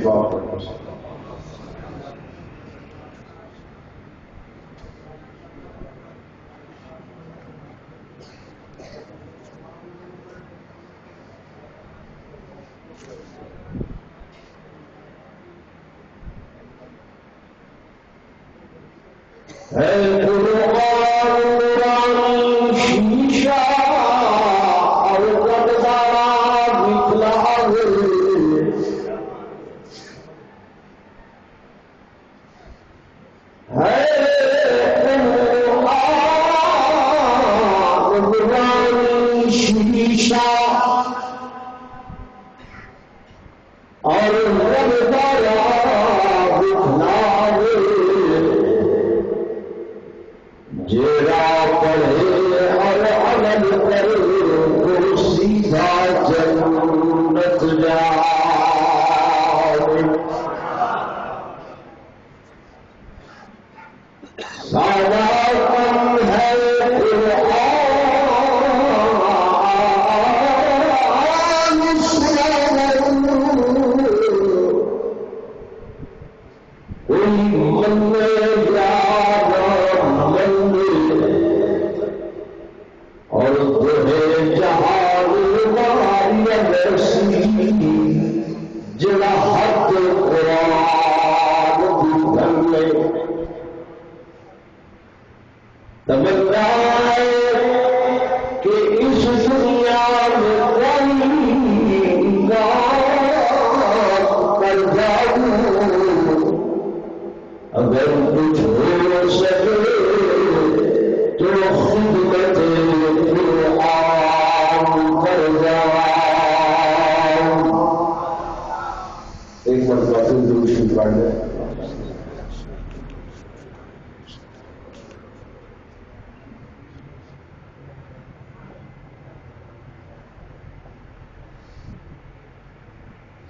پاک پر پسند.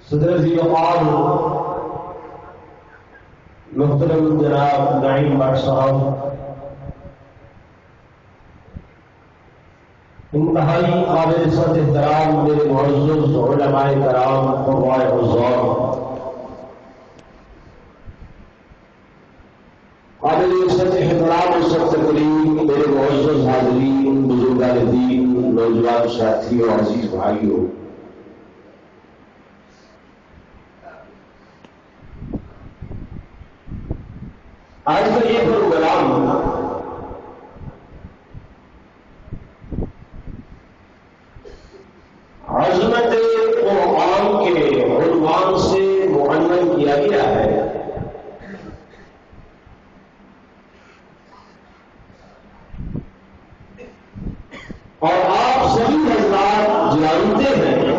صدر جی وقار محترم جناب نعیم بٹ صاحب، انتہائی قابل عزت احترام میرے معزز علماء کرام، قربائے حضار، قابل عزت احترام اور سب تقریب میرے معزز حاضرین، بزرگان دین، نوجوان ساتھیوں، عزیز بھائیوں، آج کا یہ پروگرام عظمت قرآن کے عنوان سے معنون کیا گیا ہے، اور آپ سبھی حضرات جانتے ہیں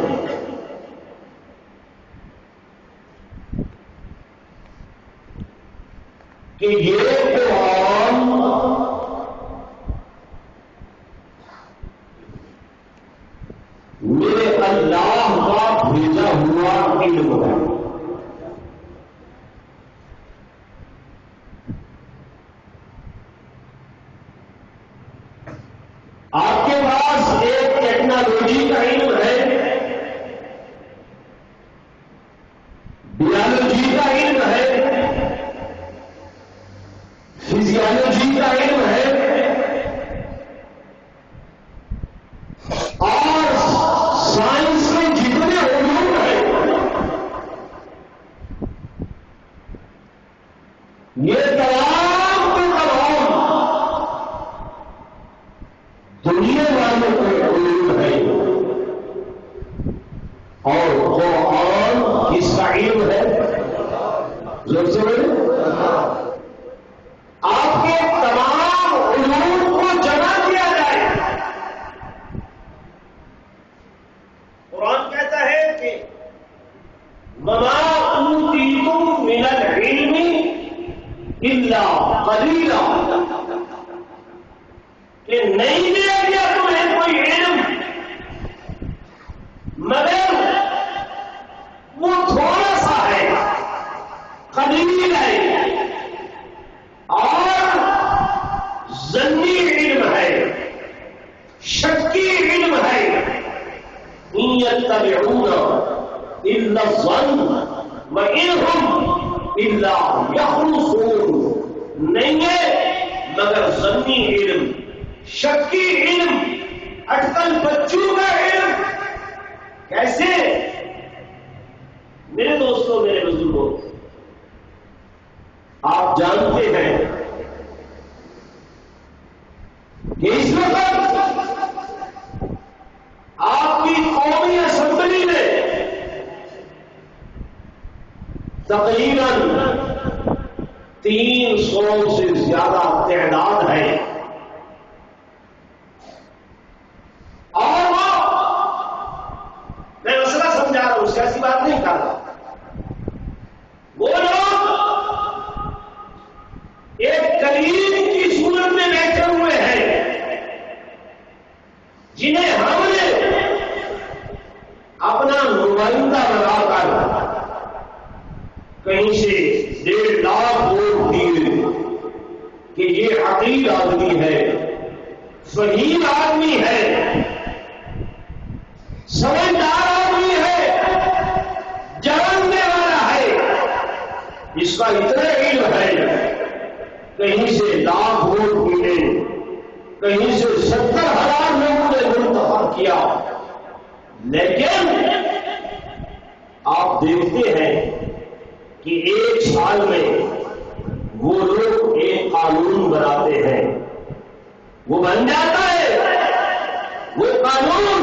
کہ یہ قرآن میرے اللہ کا بھیجا ہوا علم ہے. آپ کے پاس ایک ٹیکنالوجی کا علم ہے، بیالوجی کا علم ہے، فزیالوجی کا علم ہے، اور سائنس میں جتنے علوم ہیں یہ تمام کے تمام دنیا والوں کے علوم ہے، اور قرآن کس کا علم ہے؟ لوگ سمجھے؟ آپ کے تمام علوم کو جمع کیا جائے. قرآن کہتا ہے کہ وَمَا أُوتِيتُم مِّنَ الْعِلْمِ إِلَّا قَلِيلًا، کہ نہیں دیا گیا تمہیں کوئی علم مگر وہ تھوڑا سا ہے، قلیل ہے، اور ظنی علم ہے، شکی علم ہے. إِن يَتَّبِعُونَ إِلَّا الظَّنَّ وَإِنْهُمْ إِلَّا يَخْرُصُونَ، نہیں ہے مگر ظنی علم، شکی علم، اٹکل بچوں کا علم۔ کیسے؟ میرے دوستوں، میرے بزرگوں، آپ جانتے ہیں کہ اس وقت آپ کی قومی اسمبلی میں تقریباً 300 سے زیادہ تعداد ہے، اور وہ میں مسئلہ سمجھا رہا ہوں، سیاسی بات نہیں کر رہا۔ وہ لوگ ایک کلیم کی صورت میں بیٹھے ہوئے ہیں جنہیں ہم نے اپنا نمائندہ بنا کر کہیں سے 1.5 لاکھ ووٹ دیے کہ یہ عقیل آدمی ہے، فہیم آدمی ہے، سمجھدار آدمی ہے، جاننے والا ہے، اس کا اتنا علم ہے، کہیں سے 1 لاکھ ووٹ ملے، کہیں سے 70,000 لوگوں نے منتخب کیا۔ لیکن آپ دیکھتے ہیں کہ 1 سال میں وہ لوگ ایک قانون بناتے ہیں، وہ بن جاتا ہے، وہ قانون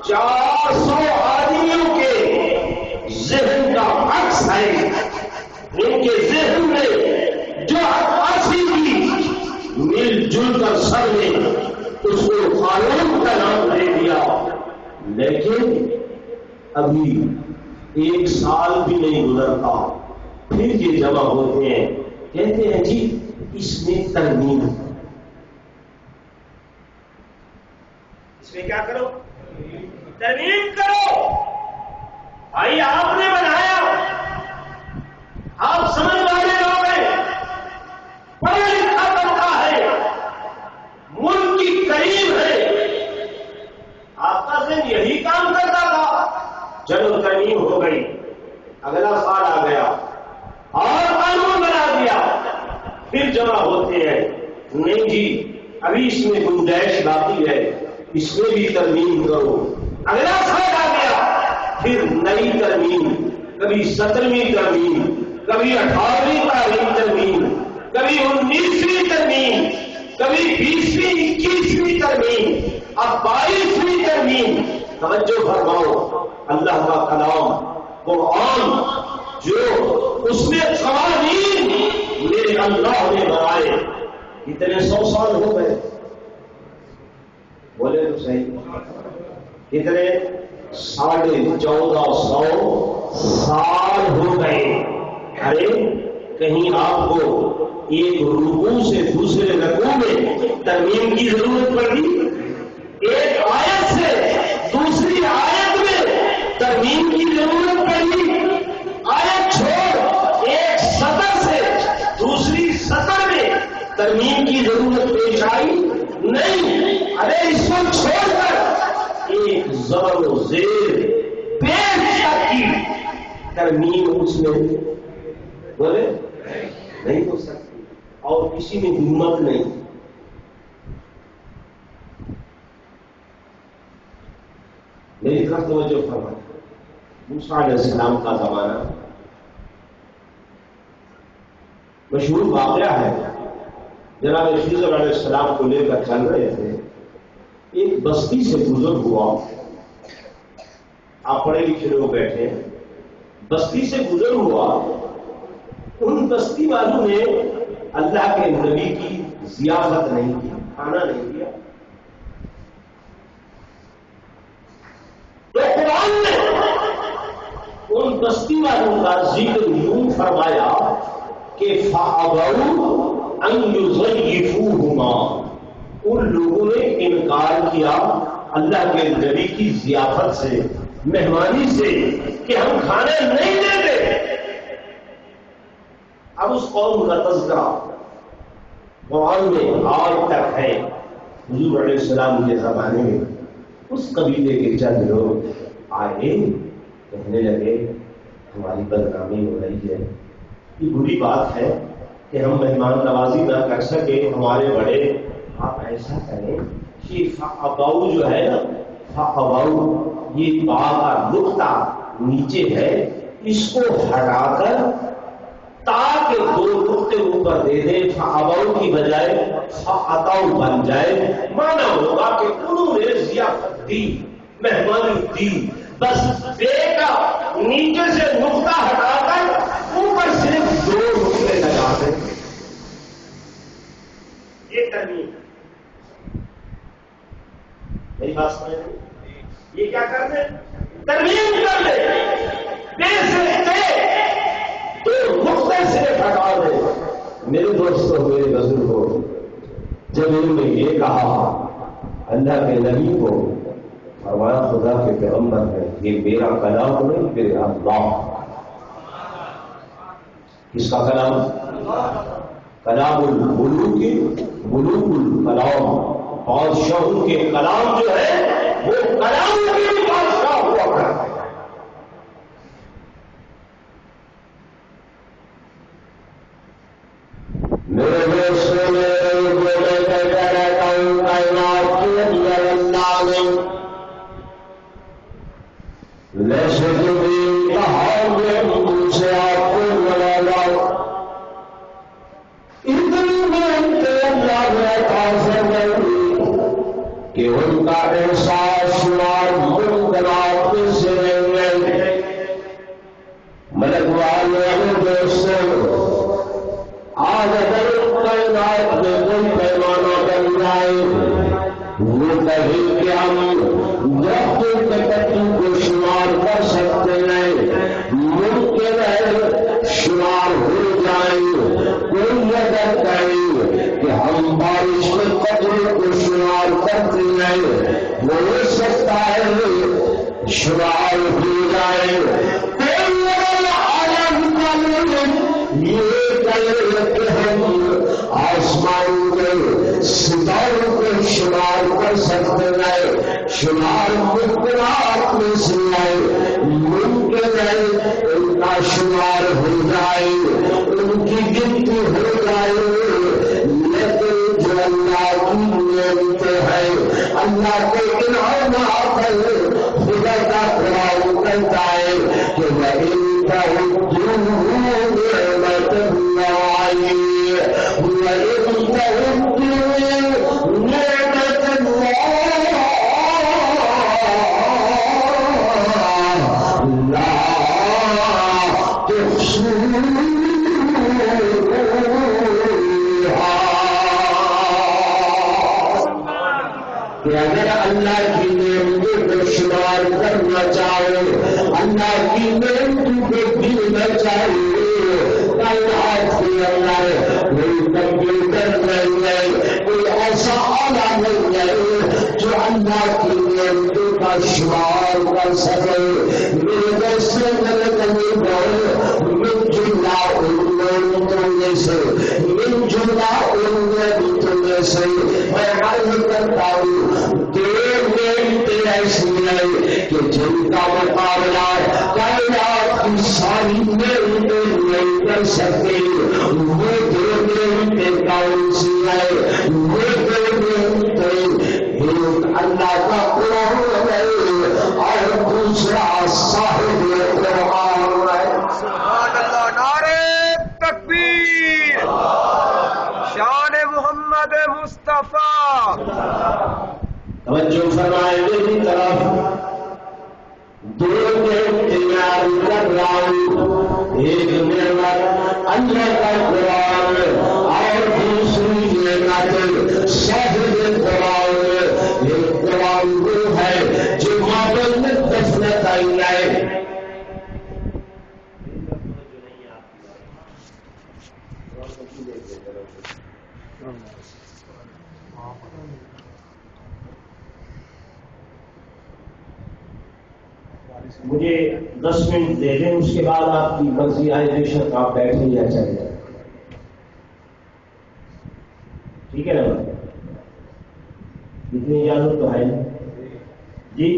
400 آدمیوں کے ذہن کا عکس ہے، ان کے ذہن میں جو عکاسی کی مل جل کر سر نے اس کو قانون کا نام دے دیا۔ لیکن ابھی 1 سال بھی نہیں گزرتا، پھر یہ جمع ہوتے ہیں، کہتے ہیں جی اس میں ترمیم، اس میں کیا کرو؟ ترمیم کرو۔ بھائی آپ نے بنایا، آپ سمجھ والے لوگ ہیں، پڑھا لکھا بنتا ہے، ملک کی کریم ہے، آپ کا ذہن یہی کام کرتا تھا، چلو ترمیم ہو گئی، اگلا سال آ گیا اور قانون بنا دیا، پھر جمع ہوتے ہیں، نہیں جی ابھی اس میں گنجائش باقی ہے، اس میں بھی ترمیم کرو، اگلا سال آ گیا، پھر نئی ترمیم، کبھی 17ویں ترمیم، کبھی 18ویں ترمیم، کبھی 19ویں ترمیم، کبھی 20ویں 21ویں ترمیم، اب 22ویں ترمیم۔ توجہ فرماؤ، اللہ کا کلام قرآن جو اس میں قوانین میرے اللہ نے بنائے، کتنے 100 سال ہو گئے، بولے تو صحیح، کتنے 1450 سال ہو گئے۔ ارے کہیں آپ کو ایک رکوع سے دوسرے رکوع میں ترمیم کی ضرورت پڑی؟ ایک آیت سے دوسری آیت میں ترمیم کی ضرورت پڑی؟ آیت چھوڑ، ایک سطر سے دوسری سطر میں ترمیم کی ضرورت پیش آئی؟ نہیں۔ ارے اس کو چھوڑ کر ایک زبر و زیر پیش تک کی ترمیم اس میں بولے نہیں ہو سکتی، اور کسی میں ہمت نہیں۔ میری طرف توجہ فرمائیں، موسیٰ علیہ السلام کا زمانہ مشہور واقعہ ہے، جناب خضر علیہ السلام کو لے کر چل رہے تھے، ایک بستی سے گزر ہوا، آپ پڑھے لکھے لوگ بیٹھے ہیں، بستی سے گزر ہوا، ان بستی والوں نے اللہ کے نبی کی ضیافت نہیں کی، کھانا نہیں دیا، تو قرآن نے ان بستی والوں کا ذکر یوں فرمایا کہ فَأَبَوْا أَن يُضَيِّفُوهُمَا، ان لوگوں نے انکار کیا اللہ کے نبی کی ضیافت سے، مہمانی سے، کہ ہم کھانا نہیں دیتے۔ اب اس قوم کا تذکرہ قرآن میں آج تک ہے۔ حضور علیہ السلام کے زمانے میں اس قبیلے کے چند لوگ آئے، کہنے لگے ہماری بدنامی ہو رہی ہے. یہ بری بات ہے کہ ہم مہمان نوازی نہ کر سکے. ہمارے بڑے آپ ایسا کریں کہ فَأَبَوْا جو ہے نا، فَأَبَوْا یہ با کا نقطہ نیچے ہے، اس کو ہٹا کر تاکہ دو نقطے اوپر دے دیں، فَأَبَوْا کی بجائے فَأَتَوْا بن جائے. مانا ہوگا کہ انہوں نے ضیافت دی، مہمانی دی. بس بے کا نیچے سے نقطہ ہٹا کر اوپر صرف دو نقطے لگا دیں. یہ ترمیم. میری بات سمجھ رہے؟ یہ کیا کر دیں؟ ترمیم کر لے. بے سے تو نقطے صرف ہٹا دے. میرے دوستوں، میرے بزرگوں، جب انہوں نے یہ کہا اللہ کے نبی کو، فرمایا خدا کے پیغمبر ہے، یہ میرا کلام نہیں، میرے اللہ. کس کا کلام؟ کلام الملوک، ملوک الکلام، بادشاہوں کے کلام جو ہے وہ کلام کے بادشاہ ہوا کرتا ہے. میرے دوستوں میں رہتا ہوں کائنات کے اندر اللہ نے لیسے بھی کہا میں ان سے آپ کو ملا لاؤ. اتنی محنت اللہ رہتا فرمائی کہ ان کا احساس شمار منقرات میں سے نہیں ہے. ملک والے دوستوں، آج اگر کائنات میں کوئی پیمانہ بن جائے، وہ کہیں کہ ہم درختوں کے پتوں کو شمار کر سکتے ہیں، ممکن ہے شمار ہو جائیں. کوئی اگر کہیں کہ ہم بارش کے قطروں کو شمار کرتے ہیں، وہ ہو سکتا ہے شمار ہو جائے. کوئی اگر عالم یہ کہ ہم آسمان کے ستاروں کو شمار کر سکتے ہیں، شمار ممکنات میں سے ممکن ہے ان کا شمار ہو جائے، ان کی گنتی ہو جائے. لیکن جو اللہ کی نعمتیں ہیں، اللہ کے انعامات ہیں، خدا کا قرآن کہتا ہے کہ وَإِن تَعُدُّوا نِعْمَتَ اللَّهِ وَإِن تَعُدُّوا نِعْمَتَ اللَّهِ لَا تُحْصُوهَا. کہ اگر اللہ کی نعمتوں کو شمار کرنا چاہو، اللہ کی نعمتوں کو گننا چاہو، کائنات کے اندر کوئی کمپیوٹر نہیں ہے، کوئی ایسا آلہ نہیں ہے جو اللہ کی نعمتوں کا شمار کر سکے. میرے دوستوں میرے نبی کو من جملہ ان نعمتوں میں سے، من جملہ ان نعمتوں میں سے میں عرض کرتا ہوں، دیر نعمتیں ایسی ہیں کہ جن کا مقابلہ کائنات کی ساری نعمتیں نہیں کر سکتے. وہ دو نعمتیں کون سی ہیں؟ وہ دو نعمتیں ایک اللہ کا قرآن ہے اور دوسرا صاحب قرآن ہے. سبحان اللہ. نعرہ تکبیر، شان محمد مصطفیٰ. توجہ فرمائے میری طرف. دو نعمتیں یاد کر رہا ہوں، ایک نعمت اللہ کا قرآن اور دوسری نعمت صاحب قرآن. ایک قرآن وہ ہے جو ماحول میں دفنت آئی ہے. مجھے 10 منٹ دے دیں، اس کے بعد آپ کی مرضی آئے بے شک آپ بیٹھیں یا چلے جائیں. ٹھیک ہے نا؟ اتنی اجازت تو ہے جی.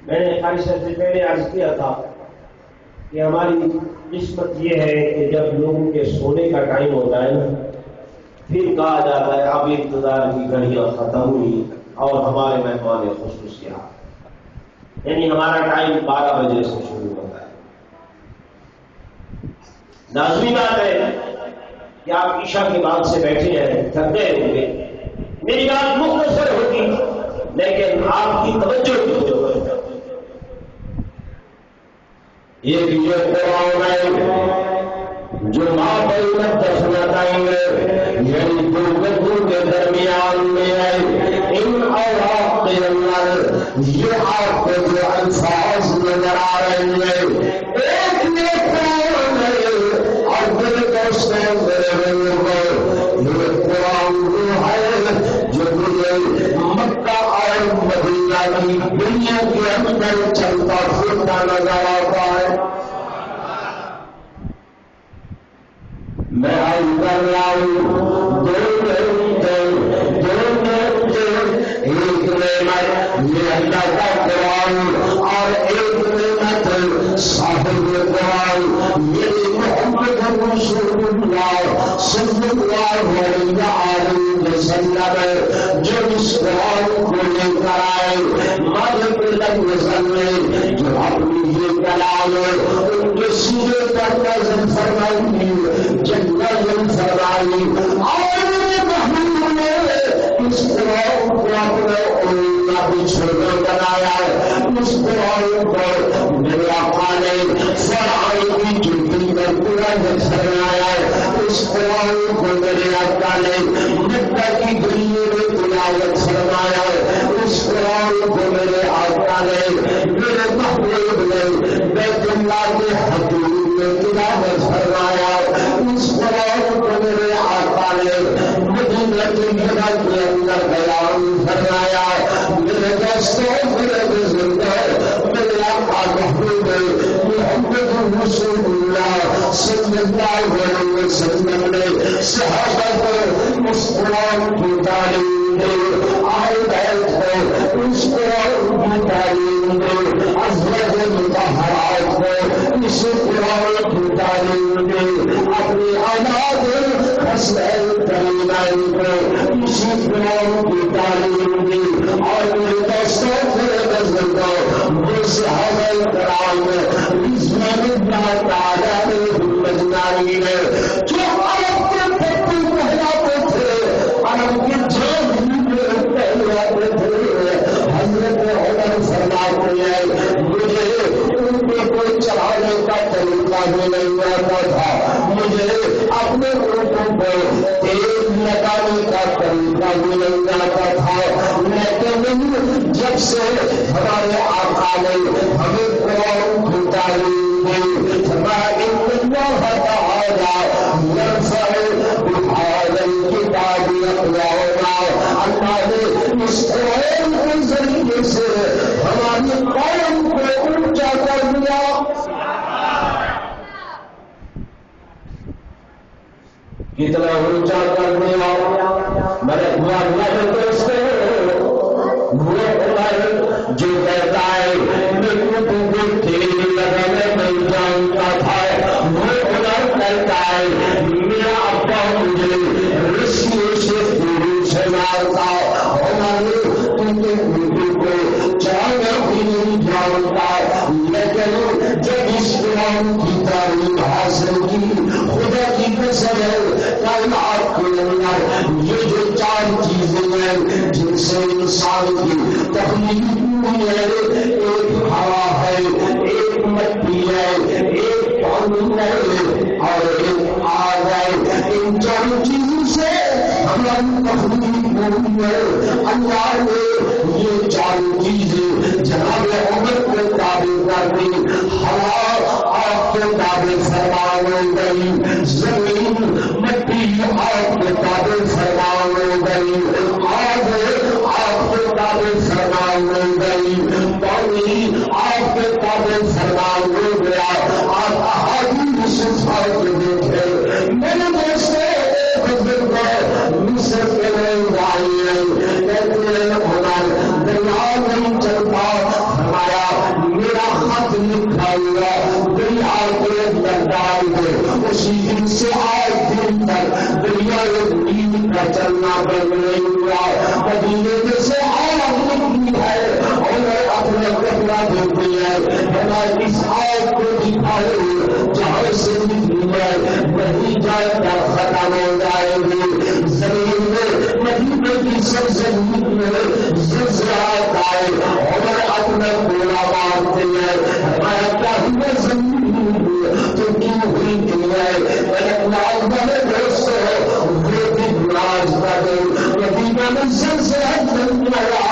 میں نے خواہش سے پہلے عرض کیا تھا کہ ہماری قسمت یہ ہے کہ جب لوگوں کے سونے کا ٹائم ہوتا ہے نا، پھر کہا جاتا ہے اب انتظار کی گھڑیاں ختم ہوئی اور ہمارے مہمان خصوصیات، یعنی ہمارا ٹائم 12 بجے سے شروع ہوتا ہے۔ لازمی بات ہے کہ آپ عشاء کے بعد سے بیٹھے ہیں، تھک گئے ہوں گے، میری بات مختصر ہوگی لیکن آپ کی توجہ کی ضرورت ہے۔ ایک یہ قرآن ہے جو مابین الدفنتین یعنی دو گدوں کے درمیان میں ہے، ان اوراق کے اندر یہ آپ کو جو الفاظ نظر آ رہے ہیں، ایک یہ قرآن ہے اور دل کو اس نے میرے یہ قرآن وہ ہے جو مجھے مکہ اور مدینہ کی دنیا کے اندر چلتا پھرتا نظر آتا ہے۔ میں آئی کر رہا ہوں دو گھنٹے ایک نعمت یہ اللہ کا قرآن اور ایک نعمت صاحب قرآن میرے محمد رسول اللہ صلی اللہ علیہ وسلم جو اس قرآن کو لے کر آئے، مالک النظر میں جو اپنی یہ کلام ان کے سیرے پر نظر فرمائی جنگل فرمائی اور محبوب نے اس قرآن کو اپنے کا بچھڑا بنایا، اس قرآن کو میرے آقا نے فرعون کی جلدی میں پورا فرمایا، اس قرآن کو میرے آقا نے مکہ کی گلیوں میں تلاوت فرمایا، اس قرآن کو میرے آقا نے میرے محبوب نے بیت اللہ کے حدود میں تلاوت فرمایا، اس قرآن کو میرے آقا نے مدینہ کی جگہ کے اندر بیان فرمایا۔ میرے دوستوں میرے بزرگوں میرے آقا محبوب محمد رسول اللہ صلی اللہ علیہ وسلم نے صحابہ کو اس قرآن کی تعلیم دے، آئے بیت کو اس قرآن کی تعلیم دے، ازواج مطہرات کو اس قرآن کی تعلیم دے، اپنی اولاد حسین کریمین کو اسی قرآن کی تعلیم دی۔ اور میرے دوستوں میرے بزرگوں وہ صحابہ کرام رضوان اللہ تعالیٰ علیہم اجمعین جو عرب کے پتو کہلاتے تھے، عرب کی جان کہلاتے تھے، حضرت عمر فرماتے ہیں مجھے ان پہ کوئی چڑھانے کا طریقہ بھی نہیں آتا تھا، مجھے اپنے اونٹوں کو تیل لگانے کا طریقہ بھی نہیں آتا تھا، لیکن جب سے ہمارے آقا نے ہمیں قرآن کی تعلیم دی، ہمارے اللہ تعالی یرفع بهذا الكتاب اقواما، اللہ نے اس قرآن کے ذریعے سے ہماری قوم کو اونچا کر دیا۔ کتنا اونچا کر دیا میرے دوستے وہ عمر جو کہتا ہے میں کو تیل لگانے نہیں جانتا تھا، وہ عمر کہتا ہے میرا ابا مجھے رسیوں سے پوری سے مارتا، عمر تمہیں اردو کو چاہنا بھی نہیں جانتا، لیکن جب اس قرآن کی تعلیم حاصل کی خدا کی قسم ہے کائنات کے اندر یہ جو چار چیزیں ہیں جن سے انسان کی تخلیق ہوئی ہے، ایک ہوا ہے، ایک مٹی ہے، ایک پانی ہے اور ایک آگ ہے، ان چاروں چیزوں سے ہماری تخلیق ہوئی ہے۔ اللہ نے یہ چاروں چیزیں جناب عمر کو تابع کر دی، ہوا آپ کے تابع فرما گئی، زمین مٹی آپ کے تابع فرما گئی، آگ آپ کے تابع فرما گئی، پانی آپ کے تابع فرما گیا۔ آپ احادیث صفات دیکھے میرے دوستوں مصر کے لوگ آئے کہتے ہیں عمر دریا نہیں چلتا، ہمارا میرا خط لکھا ہوا دریا کے اندر ڈال دے، اسی دن سے آج دن تک دریا نیند کا چلنا بند نہیں ہوا. مدینے میں سے آگ نکلی ہے اور اپنا کپڑا دھوتے ہیں. ہمارے اس آگ کو دکھائے جہاں سے نکلی ہے وہیں جائے کر ختم ہو جائے گی. زمین میں مدینے کی سرزمین میں زلزلہ آتا ہے اور اپنا گولا مارتے ہیں. ہمارا کیا ہوا زمین تو کیوں ہوئی کیوں ہے بڑے دوست وہ دن راج کا دن مدینہ میں زلزلہ بن گیا.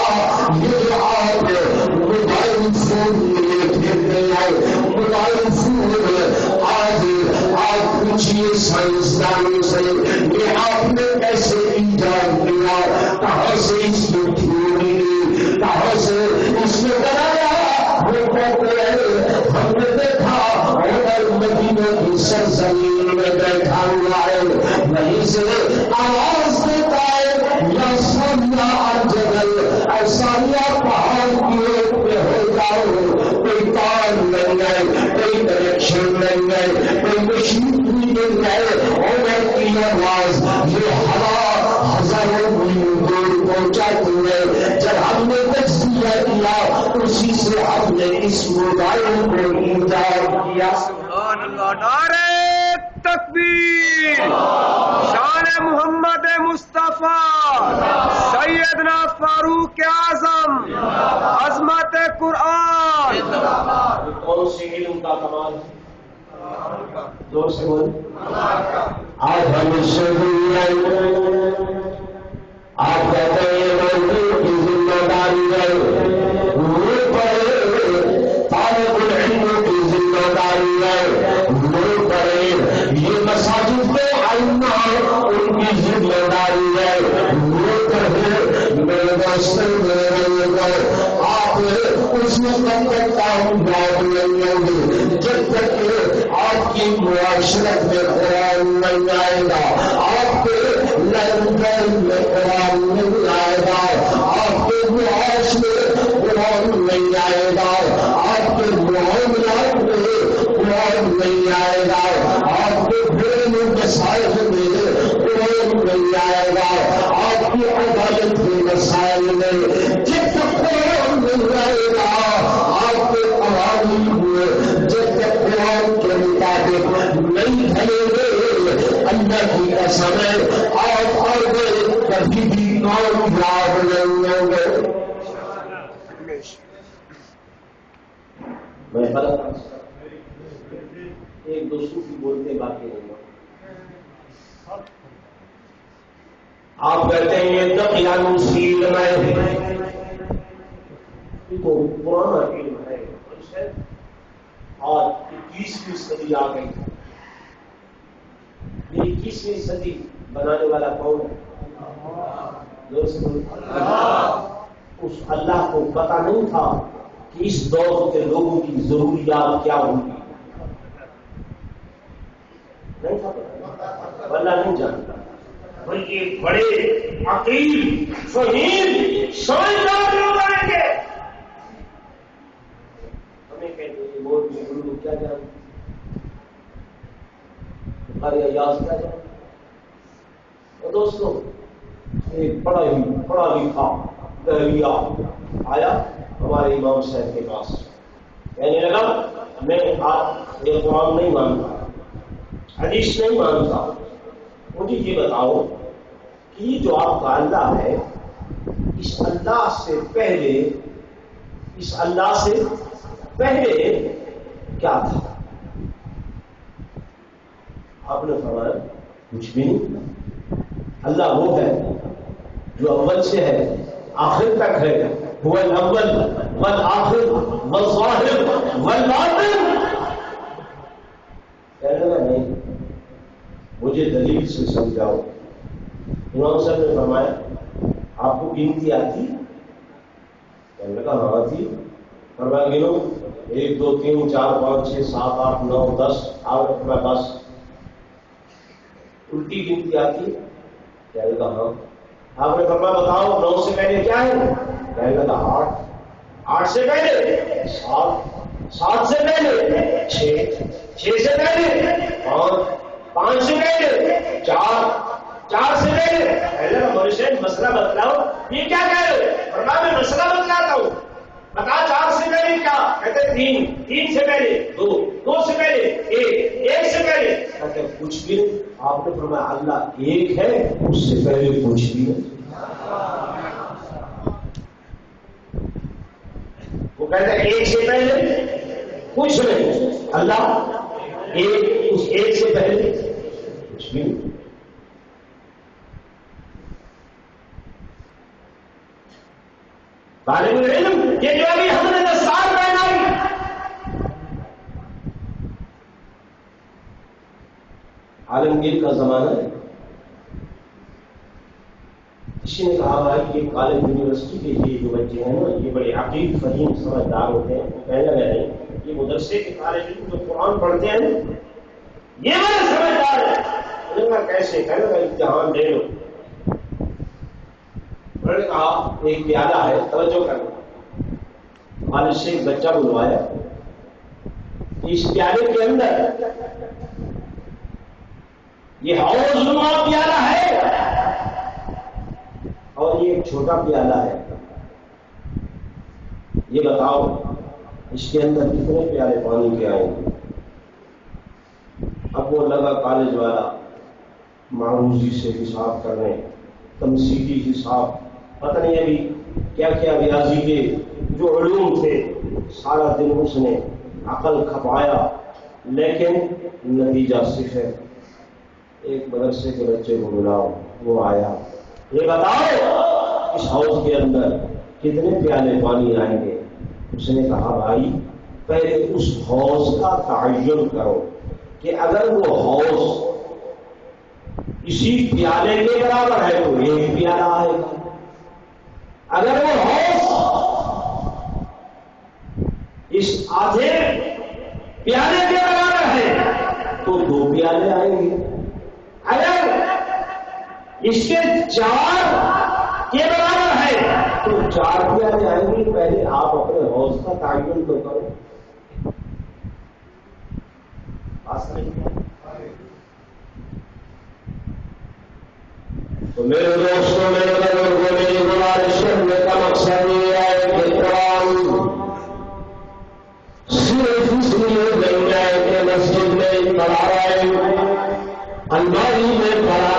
یہ آپ موبائل فون لیے پھرتے ہیں. موبائل فون آج پوچھیے سائنسدانوں سے یہ آپ نے کیسے ایجاد کیا، کہاں سے اس کو تھیوری لی، کہاں سے اس نے بنایا. وہ کہتے ہیں ہم نے دیکھا اور مدینہ کی سرزمین میں بیٹھا ہوا ہے وہیں سے آواز دیتا ہے یا سامیا جگل ایسا یا پہاڑ کی ایک پہ ہو جاؤ. کوئی تار نہیں گئے، کوئی کنیکشن نہیں گئے، کوئی مشینری نہیں گئے اور کی آواز یہ ہوا ہزاروں میل دور پہنچاتی ہے. جب ہم نے تجزیہ کیا اسی سے ہم نے اس موبائل کو ایجاد کیا. سبحان اللہ. نعرہ تکبیر. شان محمد مصطفیٰ سیدنا فاروق اعظم عظمت قرآن. کون سی علم کا کمال ہے؟ زور سے بول. آج ہم سے آپ کہتے ہیں مولوی کی ذمہ داری ہے وہ پڑھے، طالب العلم کی ذمہ داری ہے وہ پڑھے. یہ مساجد کے ائمہ ان کی ذمہ داری ہے وہ پڑھے. میرے دوستوں آپ اس وقت تک کامیاب نہیں ہوں گے جب تک آپ کی معاشرت میں قرآن نہیں آئے گا، آپ کے لین دین میں قرآن نہیں آئے گا، آپ کے معاش میں قرآن نہیں آئے گا، آپ کے معاملات میں قرآن نہیں آئے گا، آپ کے بڑے مسائل میں قرآن نہیں آئے گا، آپ کی عدالت کے مسائل میں جب تک قرآن نہیں آئے گا، آپ کے قوانین میں جب تک قرآن کے مطابق نہیں ڈھلیں گے اللہ کی قسم ہے آپ آگے کبھی بھی کامیاب نہیں ہوں گے. میں غلط ایک دوسروں کی بولتے باقی نہیں ہوں. آپ کہتے ہیں یہ تقیان سی علم ہے، تو پرانا علم ہے اور 21ویں صدی آ گئی. یہ 21ویں صدی بنانے والا کون ہے؟ اس اللہ کو پتا نہیں تھا کہ اس دور کے لوگوں کی ضروریات کیا ہوگی. نہیں تھا پتا، اللہ نہیں جانتا. بلکہ بڑے عقیل فہیم سمجھدار لوگ آئیں گے ہمیں کہتے ہیں وہ لوگ کیا جانتے یاز کیا جائے. اور دوستوں ایک پڑھا لکھا دہلیہ آیا ہمارے امام صاحب کے پاس، کہنے لگا میں یہ قرآن نہیں مانتا، حدیث نہیں مانتا، مجھے یہ بتاؤ کہ یہ جو آپ کا اللہ ہے اس اللہ سے پہلے کیا تھا؟ آپ نے فرمایا کچھ بھی نہیں. اللہ وہ ہے جو اول سے ہے آخر تک ہے. هو الاول والآخر والظاہر والباطن. کہنے لگا نہیں، مجھے دلیل سے سمجھاؤ. امام صاحب نے فرمایا آپ کو گنتی آتی؟ کہنے لگا ہاں آتی. فرمایا گنو 1 2 3 4 5 6 7 8 9 10. آپ نے بس الٹی گنتی آتی؟ کہنے لگا ہاں. آپ نے فرمایا بتاؤ 9 سے پہلے کیا ہے؟ کہنے لگا 8. 8 سے پہلے 7. 7 سے پہلے 6 سے پہلے 5 سے پہلے 4 سے پہلے مجھے مسئلہ بتلاؤ. یہ کیا کہہ رہے فرمایا میں مسئلہ بتلاتا ہوں. بتا 4 سے پہلے کیا کہتے 3 سے پہلے 2 سے پہلے 1 سے پہلے کہتے کچھ بھی نہیں. آپ نے فرمایا اللہ ایک ہے اس سے پہلے کچھ بھی نہیں. وہ کہتے ہیں 1 سے پہلے کچھ نہیں. اللہ اس 1 سے پہلے کچھ بھی نہیں. طالب العلم یہ جو ابھی ہم نے دستار پہنائی عالمگیر کا زمانہ ہے. کسی نے کہا بھائی یہ کالج یونیورسٹی کے یہ جو بچے ہیں نا یہ بڑے عقیل فہیم سمجھدار ہوتے ہیں. کہنے لگے یہ مدرسے کے طالب علم جو قرآن پڑھتے ہیں یہ بڑے سمجھدار ہیں. کیسے کہنے لگا امتحان دے لو. انہوں نے کہا ایک پیالہ ہے توجہ کرنا. والد سے ایک بچہ بلوایا. اس پیالے کے اندر یہ حوض نما پیالہ ہے اور یہ ایک چھوٹا پیالہ ہے. یہ بتاؤ اس کے اندر کتنے پیالے پانی کے آئیں گے؟ اب وہ لگا کالج والا معروضی سے حساب کرنے تمثیلی حساب پتہ نہیں ابھی کیا کیا ریاضی کے جو علوم تھے سارا دن اس نے عقل کھپایا لیکن نتیجہ صفر. ایک مدرسے کے بچے کو بلاؤ وہ آیا. یہ بتاؤ اس حوض کے اندر کتنے پیالے پانی آئیں گے؟ اس نے کہا بھائی پہلے اس حوض کا تعین کرو کہ اگر وہ حوض اسی پیالے کے برابر ہے تو ایک پیالہ آئے گا. اگر وہ حوض اس آدھے پیالے کے برابر ہے تو 2 پیالے آئیں گے. اگر اس کے 4 کے برابر ہے تو 4 پیالے آئیں گے. پہلے آپ اپنے حوض کا تعین تو کرو. تو میرے دوستوں میرے بزرگوں میری گزارش کرنے کا مقصد یہ ہے کہ قرآن صرف اس لیے بن جائے کہ مسجد میں پڑھا رہے الماری میں پڑھا